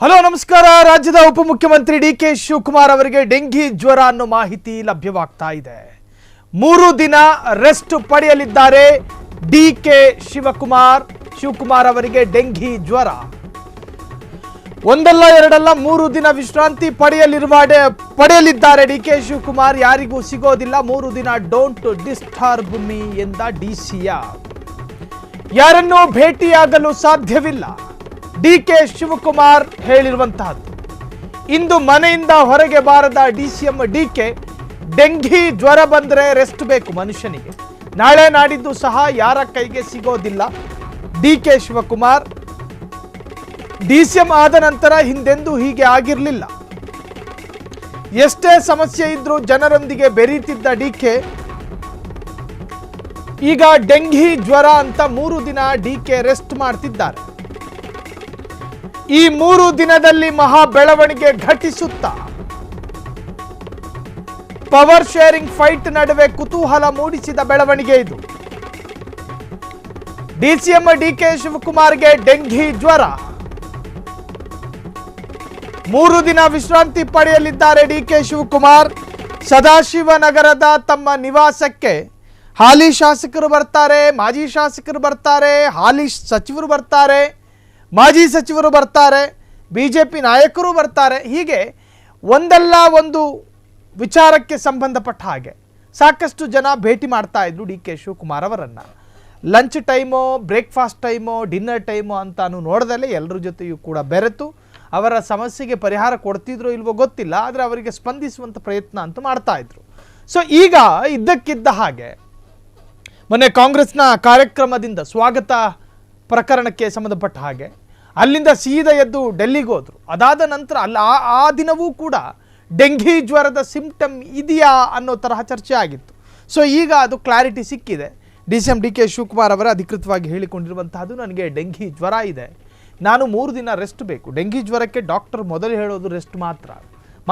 Hello ನಮಸ್ಕಾರ. ರಾಜ್ಯದ ಉಪಮುಖ್ಯಮಂತ್ರಿ ಡಿಕೆ ಶಿವಕುಮಾರ್ ಅವರಿಗೆ ಡೆಂಗಿ ಜ್ವರ ಅನ್ನೋ ಮಾಹಿತಿ ಲಭ್ಯವಾಗ್ತಾ ಇದೆ. 3 ದಿನ ರೆಸ್ಟ್ ಪಡೆಯಲಿದ್ದಾರೆ ಡಿಕೆ ಶಿವಕುಮಾರ್ ಅವರಿಗೆ ಡೆಂಗಿ ಜ್ವರ. ಒಂದಲ್ಲ ಎರಡಲ್ಲ 3 ದಿನ ವಿಶ್ರಾಂತಿ ಪಡೆಯಲಿದ್ದಾರೆ ಡಿಕೆ ಶಿವಕುಮಾರ್. ಯಾರಿಗೂ ಸಿಗೋದಿಲ್ಲ 3 ದಿನ. ಡೋಂಟ್ ಡಿಸ್ಟರ್ಬ್ ಮೀ ಎಂದ ಡಿಸಿಯ. ಯಾರನ್ನೂ ಭೇಟಿಯಾಗಲು ಸಾಧ್ಯವಿಲ್ಲ ಡಿಕೆ ಶಿವಕುಮಾರ್ ಹೇಳಿರುವಂತಹದ್ದು. ಇಂದು ಮನೆಯಿಂದ ಹೊರಗೆ ಬಾರದ ಡಿಸಿಎಂ ಡಿಕೆ. ಡೆಂಗಿ ಜ್ವರ ಬಂದರೆ ರೆಸ್ಟ್ ಬೇಕು ಮನುಷ್ಯನಿಗೆ. ನಾಳೆ ನಾಡಿದ್ದು ಸಹ ಯಾರ ಕೈಗೆ ಸಿಗೋದಿಲ್ಲ ಡಿಕೆ ಶಿವಕುಮಾರ್. ಡಿಸಿಎಂ ಆದ ನಂತರ ಹಿಂದೆಂದೂ ಹೀಗೆ ಆಗಿರಲಿಲ್ಲ. ಎಷ್ಟೇ ಸಮಸ್ಯೆ ಇದ್ರೂ ಜನರೊಂದಿಗೆ ಬೆರೀತಿದ್ದ ಡಿಕೆ ಈಗ ಡೆಂಗಿ ಜ್ವರ ಅಂತ 3 ದಿನ ಡಿಕೆ ರೆಸ್ಟ್ ಮಾಡ್ತಿದ್ದಾರೆ. ಈ 3 ದಿನದಲ್ಲಿ ಮಹಾ ಬೆಳವಣಿಗೆ ಘಟಿಸುತ್ತಾ ಪವರ್ ಶೇರಿಂಗ್ ಫೈಟ್ ನಡುವೆ ಕುತೂಹಲ ಮೂಡಿಸಿದ ಬೆಳವಣಿಗೆ ಇದು. ಡಿಸಿಎಂ ಡಿಕೆ ಶಿವಕುಮಾರ್ಗೆ ಡೆಂಗಿ ಜ್ವರ. 3 ದಿನ ವಿಶ್ರಾಂತಿ ಪಡೆಯಲಿದ್ದಾರೆ ಡಿಕೆ ಶಿವಕುಮಾರ್. ಸದಾಶಿವನಗರದ ತಮ್ಮ ನಿವಾಸಕ್ಕೆ ಹಾಲಿ ಶಾಸಕರು ಬರ್ತಾರೆ, ಮಾಜಿ ಶಾಸಕರು ಬರ್ತಾರೆ, ಹಾಲಿ ಸಚಿವರು ಬರ್ತಾರೆ, ಮಾಜಿ ಸಚಿವರು ಬರ್ತಾರೆ, ಬಿಜೆಪಿ ನಾಯಕರು ಬರ್ತಾರೆ. ಹೀಗೆ ಒಂದಲ್ಲ ಒಂದು ವಿಚಾರಕ್ಕೆ ಸಂಬಂಧಪಟ್ಟ ಹಾಗೆ ಸಾಕಷ್ಟು ಜನ ಭೇಟಿ ಮಾಡ್ತಾ ಇದ್ರು ಡಿ ಕೆ ಶಿವಕುಮಾರ್ ಅವರನ್ನು. ಲಂಚ್ ಟೈಮೋ, ಬ್ರೇಕ್ಫಾಸ್ಟ್ ಟೈಮೋ, ಡಿನ್ನರ್ ಟೈಮೋ ಅಂತಾನು ನೋಡದಲ್ಲೇ ಎಲ್ಲರ ಜೊತೆಯೂ ಕೂಡ ಬೆರೆತು ಅವರ ಸಮಸ್ಯೆಗೆ ಪರಿಹಾರ ಕೊಡ್ತಿದ್ರೋ ಇಲ್ವೋ ಗೊತ್ತಿಲ್ಲ, ಆದರೆ ಅವರಿಗೆ ಸ್ಪಂದಿಸುವಂಥ ಪ್ರಯತ್ನ ಅಂತೂ ಮಾಡ್ತಾ ಇದ್ರು. ಸೊ ಈಗ ಇದ್ದಕ್ಕಿದ್ದ ಹಾಗೆ ಮೊನ್ನೆ ಕಾಂಗ್ರೆಸ್ನ ಕಾರ್ಯಕ್ರಮದಿಂದ ಸ್ವಾಗತ ಪ್ರಕರಣಕ್ಕೆ ಸಂಬಂಧಪಟ್ಟ ಹಾಗೆ ಅಲ್ಲಿಂದ ಸೀದಾ ಎದ್ದು ಡೆಲ್ಲಿಗೆ ಹೋದರು. ಅದಾದ ನಂತರ ಆ ದಿನವೂ ಕೂಡ ಡೆಂಗಿ ಜ್ವರದ ಸಿಂಪ್ಟಮ್ ಇದೆಯಾ ಅನ್ನೋ ತರಹ ಚರ್ಚೆ ಆಗಿತ್ತು. ಸೊ ಈಗ ಅದು ಕ್ಲಾರಿಟಿ ಸಿಕ್ಕಿದೆ. ಡಿಸಿಎಂ ಡಿಕೆ ಶಿವಕುಮಾರ್ ಅವರ ಅಧಿಕೃತವಾಗಿ ಹೇಳಿಕೊಂಡಿರುವಂತಹದ್ದು, ನನಗೆ ಡೆಂಗಿ ಜ್ವರ ಇದೆ, ನಾನು 3 ದಿನ ರೆಸ್ಟ್ ಬೇಕು. ಡೆಂಗಿ ಜ್ವರಕ್ಕೆ ಡಾಕ್ಟರ್ ಮೊದಲು ಹೇಳೋದು ರೆಸ್ಟ್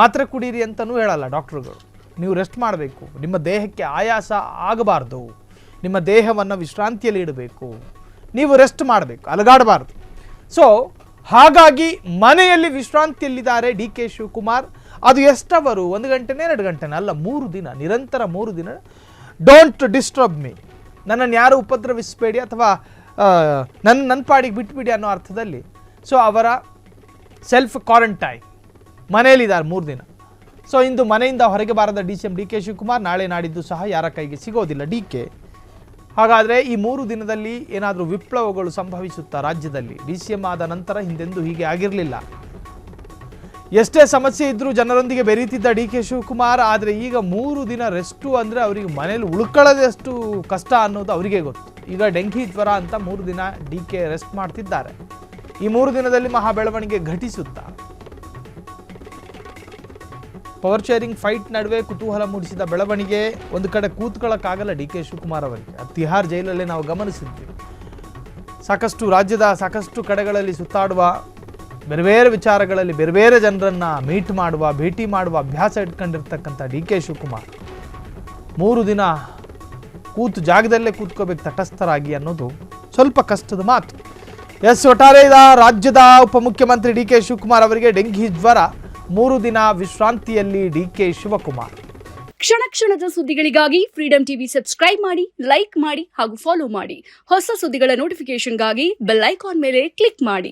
ಮಾತ್ರೆ ಕುಡೀರಿ ಅಂತಲೂ ಹೇಳಲ್ಲ ಡಾಕ್ಟ್ರುಗಳು. ನೀವು ರೆಸ್ಟ್ ಮಾಡಬೇಕು, ನಿಮ್ಮ ದೇಹಕ್ಕೆ ಆಯಾಸ ಆಗಬಾರ್ದು, ನಿಮ್ಮ ದೇಹವನ್ನು ವಿಶ್ರಾಂತಿಯಲ್ಲಿ ಇಡಬೇಕು, ನೀವು ರೆಸ್ಟ್ ಮಾಡಬೇಕು, ಅಲಗಾಡಬಾರ್ದು. ಸೊ ಹಾಗಾಗಿ ಮನೆಯಲ್ಲಿ ವಿಶ್ರಾಂತಿಯಲ್ಲಿದ್ದಾರೆ ಡಿ ಕೆ ಶಿವಕುಮಾರ್. ಅದು ಎಷ್ಟವರು 1 ಗಂಟೆನೇ 2 ಗಂಟೆನೇ ಅಲ್ಲ, 3 ದಿನ ನಿರಂತರ 3 ದಿನ. ಡೋಂಟ್ ಡಿಸ್ಟರ್ಬ್ ಮೀ, ನನ್ನನ್ನು ಯಾರು ಉಪದ್ರವಿಸಬೇಡಿ ಅಥವಾ ನನ್ನ ಪಾಡಿಗೆ ಬಿಟ್ಬಿಡಿ ಅನ್ನೋ ಅರ್ಥದಲ್ಲಿ. ಸೊ ಅವರ ಸೆಲ್ಫ್ ಕ್ವಾರಂಟೈನ್ ಮನೆಯಲ್ಲಿದ್ದಾರೆ 3 ದಿನ. ಸೊ ಇಂದು ಮನೆಯಿಂದ ಹೊರಗೆ ಬಾರದ ಡಿಸಿಎಂ ಡಿ ಕೆ ಶಿವಕುಮಾರ್. ನಾಳೆ ನಾಡಿದ್ದು ಸಹ ಯಾರ ಕೈಗೆ ಸಿಗೋದಿಲ್ಲ ಡಿ ಕೆ. ಹಾಗಾದರೆ ಈ 3 ದಿನದಲ್ಲಿ ಏನಾದರೂ ವಿಪ್ಲವಗಳು ಸಂಭವಿಸುತ್ತಾ ರಾಜ್ಯದಲ್ಲಿ? ಡಿಸಿಎಂ ಆದ ನಂತರ ಹಿಂದೆಂದೂ ಹೀಗೆ ಆಗಿರಲಿಲ್ಲ. ಎಷ್ಟೇ ಸಮಸ್ಯೆ ಇದ್ದರೂ ಜನರೊಂದಿಗೆ ಬೆರೀತಿದ್ದ ಡಿ ಕೆ ಶಿವಕುಮಾರ್. ಆದರೆ ಈಗ 3 ದಿನ ರೆಸ್ಟು ಅಂದರೆ ಅವರಿಗೆ ಮನೇಲಿ ಉಳ್ಕೊಳ್ಳೋದಷ್ಟು ಕಷ್ಟ ಅನ್ನೋದು ಅವರಿಗೆ ಗೊತ್ತು. ಈಗ ಡೆಂಗಿ ಜ್ವರ ಅಂತ 3 ದಿನ ಡಿ ಕೆ ರೆಸ್ಟ್ ಮಾಡ್ತಿದ್ದಾರೆ. ಈ 3 ದಿನದಲ್ಲಿ ಮಹಾ ಬೆಳವಣಿಗೆ ಘಟಿಸುತ್ತಾ ಪವರ್ ಶೇರಿಂಗ್ ಫೈಟ್ ನಡುವೆ ಕುತೂಹಲ ಮೂಡಿಸಿದ ಬೆಳವಣಿಗೆ. ಒಂದು ಕಡೆ ಕೂತ್ಕೊಳ್ಳೋಕ್ಕಾಗಲ್ಲ ಡಿ ಕೆ ಶಿವಕುಮಾರ್ ಅವರಿಗೆ. ತಿಹಾರ್ ಜೈಲಲ್ಲೇ ನಾವು ಗಮನಿಸಿದ್ವಿ. ರಾಜ್ಯದ ಸಾಕಷ್ಟು ಕಡೆಗಳಲ್ಲಿ ಸುತ್ತಾಡುವ, ಬೇರೆ ಬೇರೆ ವಿಚಾರಗಳಲ್ಲಿ ಬೇರೆ ಬೇರೆ ಜನರನ್ನು ಭೇಟಿ ಮಾಡುವ ಅಭ್ಯಾಸ ಇಟ್ಕೊಂಡಿರ್ತಕ್ಕಂಥ ಡಿ ಕೆ ಶಿವಕುಮಾರ್ 3 ದಿನ ಜಾಗದಲ್ಲೇ ಕೂತ್ಕೋಬೇಕು ತಟಸ್ಥರಾಗಿ ಅನ್ನೋದು ಸ್ವಲ್ಪ ಕಷ್ಟದ ಮಾತು. ಒಟ್ಟಾರೆ ರಾಜ್ಯದ ಉಪಮುಖ್ಯಮಂತ್ರಿ ಡಿ ಕೆ ಶಿವಕುಮಾರ್ ಅವರಿಗೆ ಡೆಂಗಿ ಜ್ವರ. 3 ದಿನ ವಿಶ್ರಾಂತಿಯಲ್ಲಿ ಡಿ ಕೆ ಶಿವಕುಮಾರ್. ಕ್ಷಣದ ಸುದ್ದಿಗಳಿಗಾಗಿ ಫ್ರೀಡಂ ಟಿವಿ ಸಬ್ಸ್ಕ್ರೈಬ್ ಮಾಡಿ, ಲೈಕ್ ಮಾಡಿ ಹಾಗೂ ಫಾಲೋ ಮಾಡಿ. ಹೊಸ ಸುದ್ದಿಗಳ ನೋಟಿಫಿಕೇಶನ್ಗಾಗಿ ಬೆಲ್ ಐಕಾನ್ ಮೇಲೆ ಕ್ಲಿಕ್ ಮಾಡಿ.